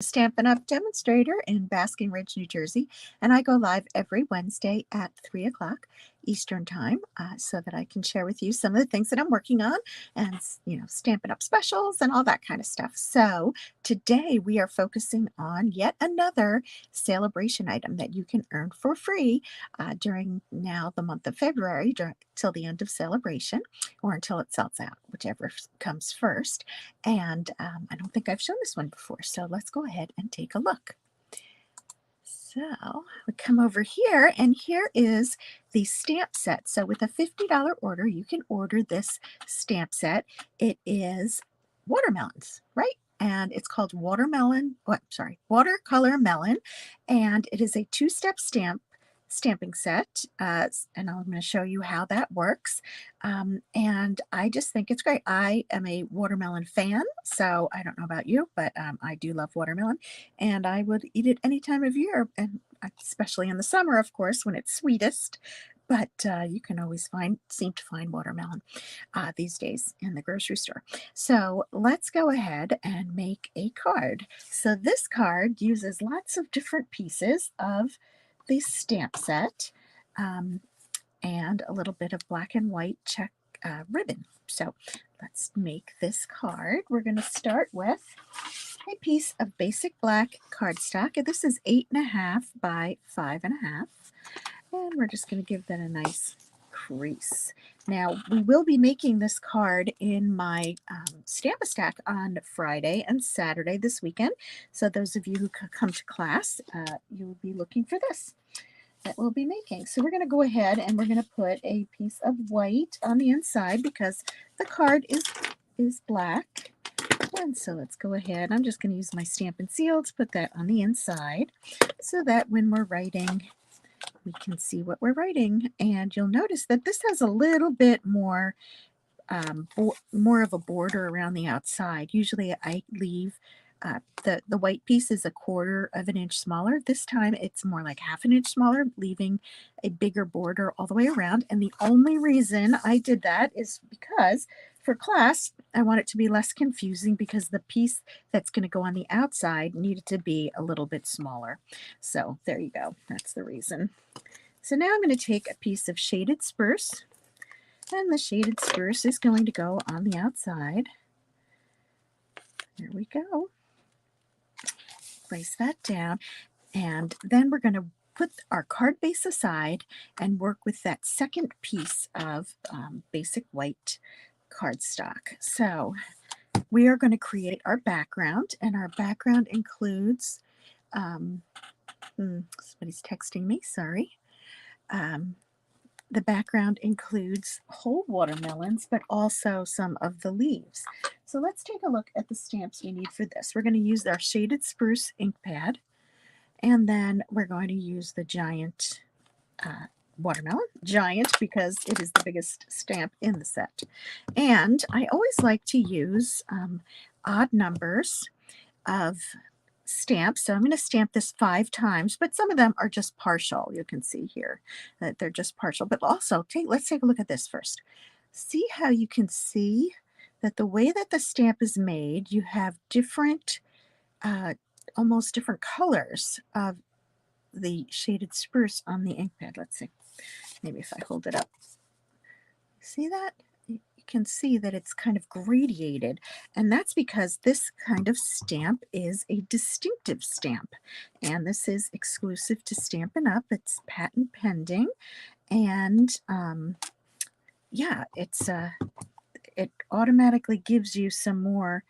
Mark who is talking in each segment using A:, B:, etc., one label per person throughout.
A: Stampin' Up! Demonstrator in Basking Ridge, New Jersey, and I go live every Wednesday at 3 o'clock Eastern Time so that I can share with you some of the things that I'm working on and, Stampin' Up! Specials and all that kind of stuff. So today we are focusing on yet another celebration item that you can earn for free during now the month of February till the end of celebration or until it sells out, whichever comes first. And I don't think I've shown this one before, so let's go ahead and take a look. So we come over here, and here is the stamp set. So with a $50 order, you can order this stamp set. It is watermelons, right? And it's called Watercolor Melon, and it is a two-step stamping set, and I'm going to show you how that works. And I just think it's great. I am a watermelon fan, so I don't know about you, but I do love watermelon, and I would eat it any time of year, and especially in the summer, of course, when it's sweetest. But you can always seem to find watermelon these days in the grocery store. So let's go ahead and make a card. So this card uses lots of different pieces of the stamp set and a little bit of black and white check ribbon. So let's make this card. We're going to start with a piece of basic black cardstock. This is 8.5 by 5.5. And we're just going to give that a nice crease. Now, we will be making this card in my Stamp-A-Stack on Friday and Saturday this weekend. So those of you who come to class, you'll be looking for this that we'll be making. So we're going to go ahead and we're going to put a piece of white on the inside because the card is black. And so let's go ahead. I'm just going to use my Stampin' Seal to put that on the inside so that when we're writing, we can see what we're writing. And you'll notice that this has a little bit more more of a border around the outside. Usually I leave the white piece is 1/4 of an inch smaller. This time it's more like 1/2 inch smaller, leaving a bigger border all the way around. And the only reason I did that is because for class, I want it to be less confusing because the piece that's going to go on the outside needed to be a little bit smaller. So there you go. That's the reason. So now I'm going to take a piece of shaded spruce, and the shaded spruce is going to go on the outside. There we go. Place that down, and then we're going to put our card base aside and work with that second piece of basic white cardstock. So we are going to create our background, and our background includes somebody's texting me, sorry. The background includes whole watermelons, but also some of the leaves. So let's take a look at the stamps we need for this. We're going to use our shaded spruce ink pad, and then we're going to use the giant watermelon. Giant because it is the biggest stamp in the set. And I always like to use odd numbers of stamps. So I'm going to stamp this 5 times, but some of them are just partial. You can see here that they're just partial. But also, let's take a look at this first. See how you can see that the way that the stamp is made, you have different, almost different colors of the shaded spruce on the ink pad. Let's see. Maybe if I hold it up. See that? Can see that it's kind of gradiated, and that's because this kind of stamp is a distinctive stamp, and this is exclusive to Stampin' Up. It's patent pending, and yeah, it automatically gives you some more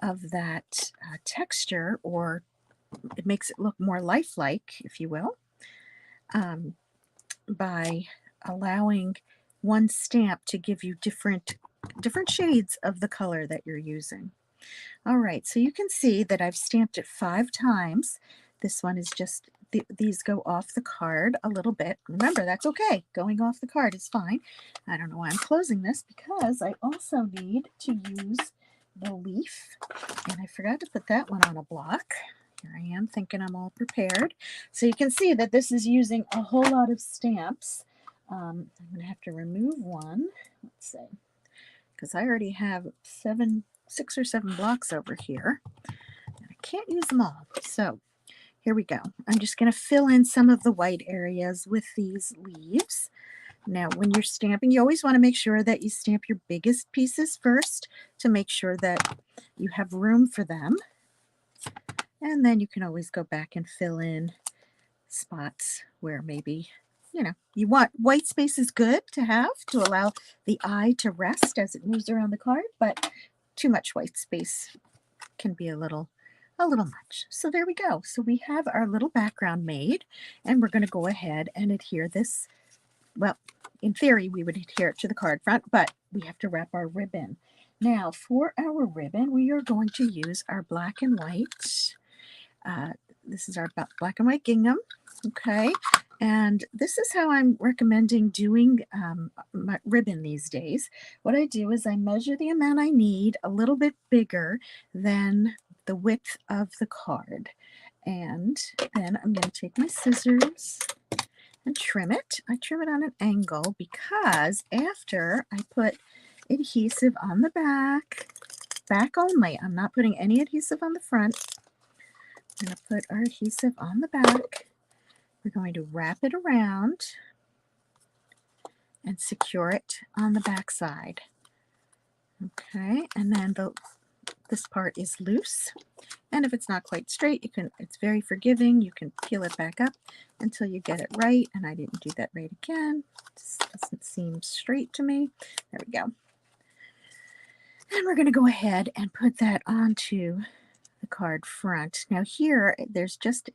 A: of that texture, or it makes it look more lifelike, if you will, by allowing one stamp to give you different shades of the color that you're using. All right, so you can see that I've stamped it 5 times. This one is just, these go off the card a little bit. Remember, that's okay. Going off the card is fine. I don't know why I'm closing this because I also need to use the leaf, and I forgot to put that one on a block. Here I am thinking I'm all prepared. So you can see that this is using a whole lot of stamps. I'm going to have to remove one. Let's see, because I already have 6 or 7 blocks over here. And I can't use them all. So here we go. I'm just going to fill in some of the white areas with these leaves. Now, when you're stamping, you always want to make sure that you stamp your biggest pieces first to make sure that you have room for them. And then you can always go back and fill in spots where maybe, you want white space is good to have to allow the eye to rest as it moves around the card, but too much white space can be a little much. So there we go. So we have our little background made, and we're going to go ahead and adhere this. Well, in theory, we would adhere it to the card front, but we have to wrap our ribbon. Now, for our ribbon, we are going to use our black and white. This is our black and white gingham, okay? And this is how I'm recommending doing my ribbon these days. What I do is I measure the amount I need a little bit bigger than the width of the card. And then I'm going to take my scissors and trim it. I trim it on an angle because after I put adhesive on the back only, I'm not putting any adhesive on the front. I'm going to put our adhesive on the back. We're going to wrap it around and secure it on the back side. Okay, and then this part is loose. And if it's not quite straight, it's very forgiving. You can peel it back up until you get it right. And I didn't do that right again. This doesn't seem straight to me. There we go. And we're going to go ahead and put that onto the card front. Now here, there's just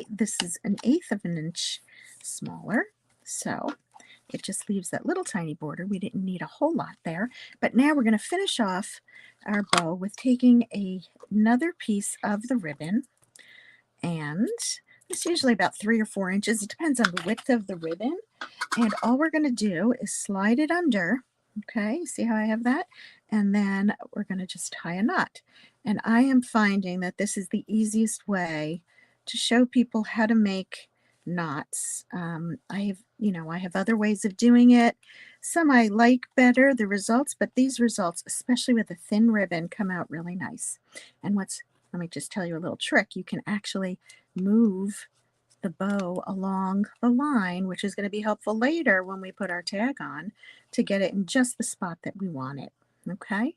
A: this is an eighth of an inch smaller. So it just leaves that little tiny border. We didn't need a whole lot there. But now we're going to finish off our bow with taking another piece of the ribbon. And it's usually about 3 or 4 inches. It depends on the width of the ribbon. And all we're going to do is slide it under. Okay, see how I have that? And then we're going to just tie a knot. And I am finding that this is the easiest way to show people how to make knots. I have other ways of doing it. Some I like better, the results, but these results, especially with a thin ribbon, come out really nice. And let me just tell you a little trick. You can actually move the bow along the line, which is going to be helpful later when we put our tag on to get it in just the spot that we want it. Okay,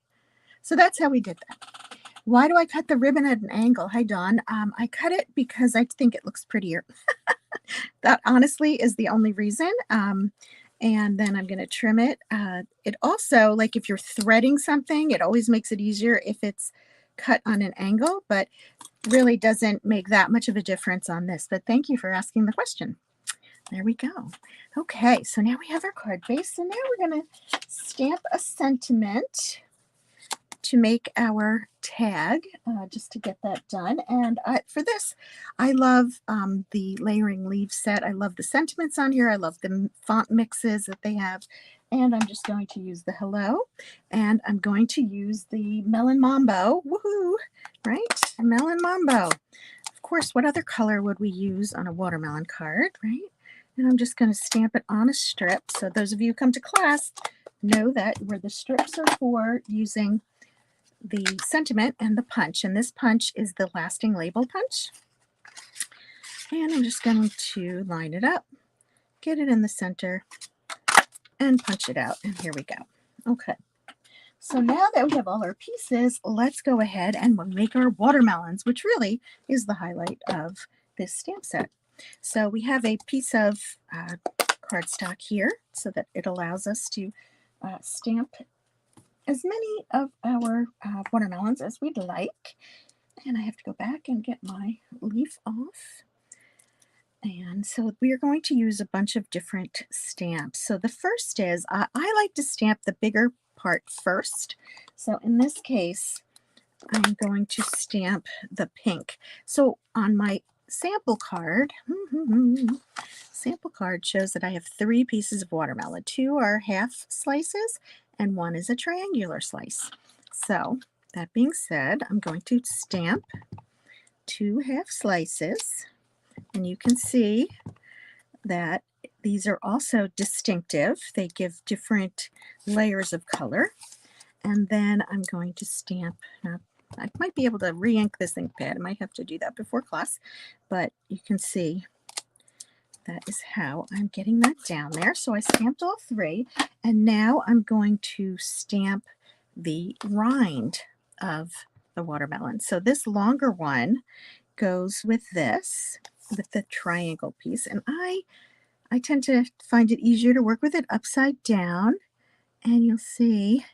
A: so that's how we did that. Why do I cut the ribbon at an angle? Hi, Dawn. I cut it because I think it looks prettier. That honestly is the only reason. And then I'm going to trim it. It also, like if you're threading something, it always makes it easier if it's cut on an angle, but really doesn't make that much of a difference on this. But thank you for asking the question. There we go. Okay, so now we have our card base. So now we're going to stamp a sentiment to make our tag, just to get that done. And for this, I love the layering leaf set. I love the sentiments on here. I love the font mixes that they have. And I'm just going to use the hello. And I'm going to use the Melon Mambo. Woohoo! Right? A Melon Mambo. Of course, what other color would we use on a watermelon card, right? And I'm just going to stamp it on a strip. So those of you who come to class know that where the strips are for using the sentiment and the punch. And this punch is the lasting label punch. And I'm just going to line it up, get it in the center, and punch it out. And here we go. Okay. So now that we have all our pieces, let's go ahead and we'll make our watermelons, which really is the highlight of this stamp set. So we have a piece of cardstock here so that it allows us to stamp as many of our watermelons as we'd like. And I have to go back and get my leaf off. And so we are going to use a bunch of different stamps. So the first is, I like to stamp the bigger part first. So in this case, I'm going to stamp the pink. So on my sample card, sample card shows that I have 3 pieces of watermelon. 2 are half slices and 1 is a triangular slice. So that being said, I'm going to stamp 2 half slices, and you can see that these are also distinctive. They give different layers of color. And then I'm going to stamp, I might be able to re-ink this ink pad. I might have to do that before class, but you can see that is how I'm getting that down there. So I stamped all 3, and now I'm going to stamp the rind of the watermelon. So this longer one goes with this, with the triangle piece, and I tend to find it easier to work with it upside down, and you'll see,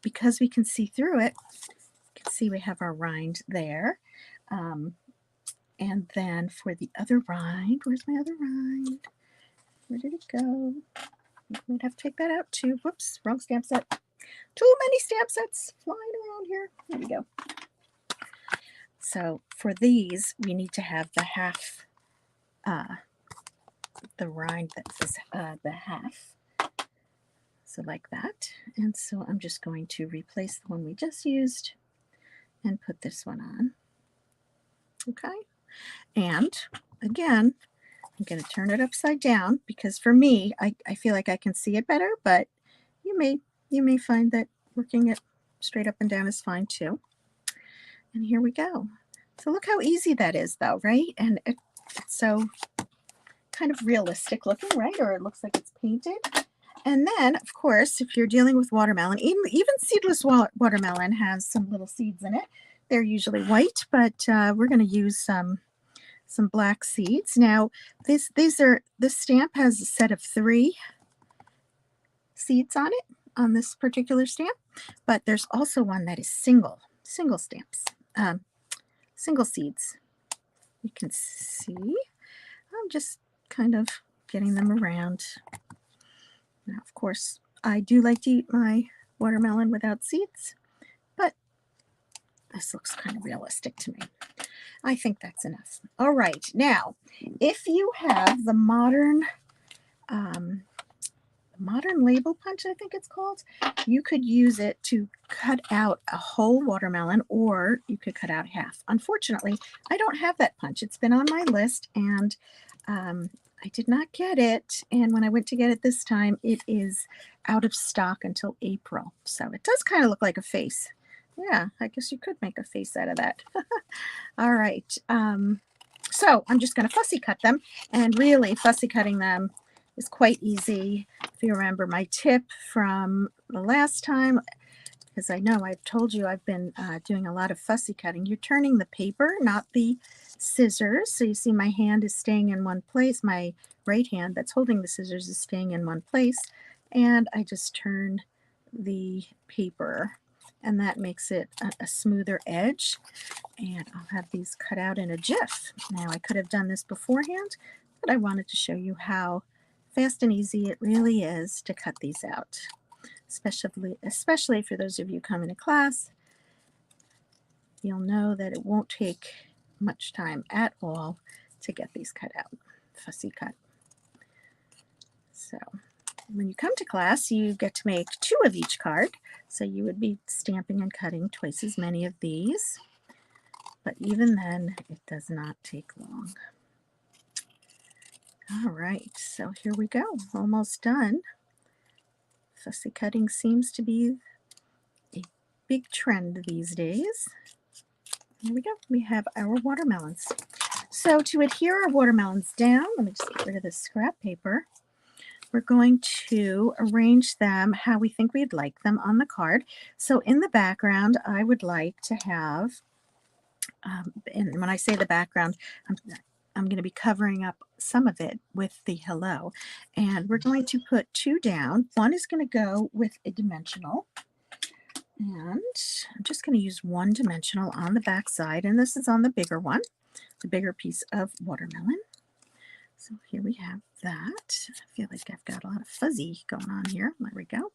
A: because we can see through it, you can see we have our rind there. And then for the other rind, where's my other rind? Where did it go? I'm going to have to take that out too. Whoops, wrong stamp set. Too many stamp sets flying around here. There we go. So for these, we need to have the half, the rind that's the half. So like that. And so I'm just going to replace the one we just used and put this one on. Okay. And again, I'm going to turn it upside down because for me, I feel like I can see it better, but you may find that working it straight up and down is fine too. And here we go. So look how easy that is though, right? And it's so kind of realistic looking, right? Or it looks like it's painted. And then, of course, if you're dealing with watermelon, even seedless watermelon has some little seeds in it. They're usually white, but we're going to use some black seeds. Now, this stamp has a set of 3 seeds on it, on this particular stamp, but there's also one that is single stamps, single seeds. You can see, I'm just kind of getting them around. Now, of course, I do like to eat my watermelon without seeds, but this looks kind of realistic to me. I think that's enough. All right, now, if you have the modern label punch, I think it's called, you could use it to cut out a whole watermelon, or you could cut out half. Unfortunately, I don't have that punch. It's been on my list, and I did not get it. And when I went to get it this time, it is out of stock until April. So it does kind of look like a face. Yeah, I guess you could make a face out of that. All right. So I'm just going to fussy cut them, and really fussy cutting them is quite easy. If you remember my tip from the last time, because I know I've told you I've been doing a lot of fussy cutting. You're turning the paper, not the scissors. So you see my hand is staying in one place. My right hand that's holding the scissors is staying in one place. And I just turn the paper, and that makes it a smoother edge. And I'll have these cut out in a jiff. Now, I could have done this beforehand, but I wanted to show you how fast and easy it really is to cut these out, especially for those of you coming to class. You'll know that it won't take much time at all to get these cut out, fussy cut. So when you come to class, you get to make 2 of each card. So you would be stamping and cutting twice as many of these. But even then, it does not take long. All right, so here we go, almost done. Fussy cutting seems to be a big trend these days. Here we go, we have our watermelons. So to adhere our watermelons down, let me just get rid of this scrap paper. We're going to arrange them how we think we'd like them on the card. So in the background, I would like to have, and when I say the background, I'm going to be covering up some of it with the hello. And we're going to put 2 down. One is going to go with a dimensional. And I'm just going to use 1 dimensional on the back side. And this is on the bigger one, the bigger piece of watermelon. So here we have that. I feel like I've got a lot of fuzzy going on here. There we go.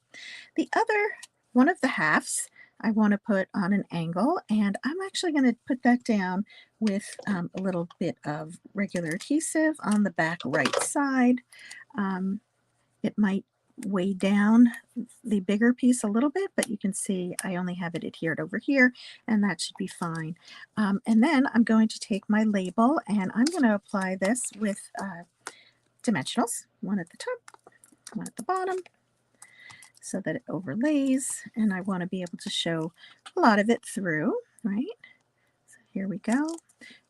A: The other one of the halves I want to put on an angle, and I'm actually going to put that down with a little bit of regular adhesive on the back right side. It might weigh down the bigger piece a little bit, but you can see I only have it adhered over here, and that should be fine. And then I'm going to take my label, and I'm going to apply this with dimensionals, 1 at the top, 1 at the bottom, so that it overlays, and I want to be able to show a lot of it through. right? So here we go.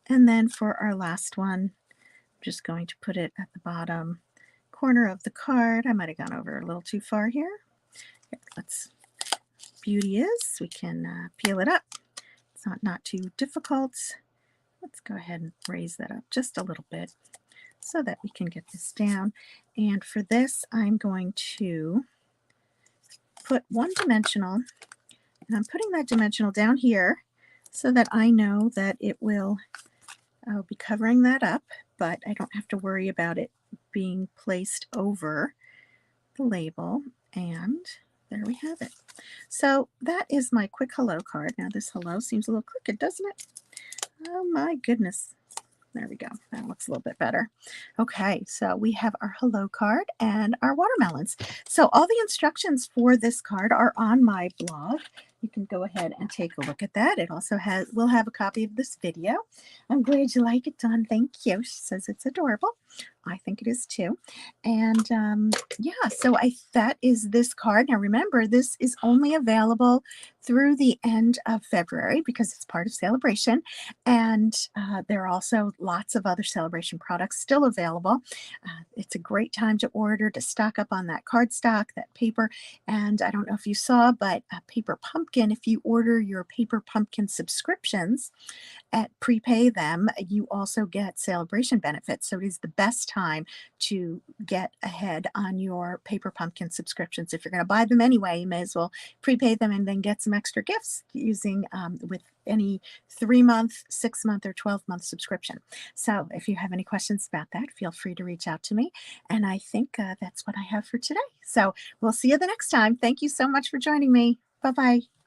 A: And then for our last one, I'm just going to put it at the bottom corner of the card. I might have gone over a little too far here. Here, let's, beauty is we can peel it up. It's not too difficult. Let's go ahead and raise that up just a little bit so that we can get this down. And for this, I'm going to put one dimensional, and I'm putting that dimensional down here so that I know that I'll be covering that up, but I don't have to worry about it being placed over the label. And there we have it. So that is my quick hello card. Now this hello seems a little crooked, doesn't it? Oh my goodness. There we go. That looks a little bit better. Okay, so we have our hello card and our watermelons. So all the instructions for this card are on my blog. You can go ahead and take a look at that. It also will have a copy of this video. I'm glad you like it, Dawn. Thank you. She says it's adorable. I think it is too. And yeah, so that is this card. Now remember, this is only available through the end of February because it's part of Celebration. And there are also lots of other Celebration products still available. It's a great time to order, to stock up on that cardstock, that paper. And I don't know if you saw, but Paper Pumpkin, if you order your Paper Pumpkin subscriptions, prepay them, you also get Celebration benefits. So it is the best time to get ahead on your Paper Pumpkin subscriptions. If you're going to buy them anyway, you may as well prepay them and then get some extra gifts using with any 3-month, 6-month, or 12-month subscription. So if you have any questions about that, feel free to reach out to me. And I think that's what I have for today. So we'll see you the next time. Thank you so much for joining me. Bye-bye.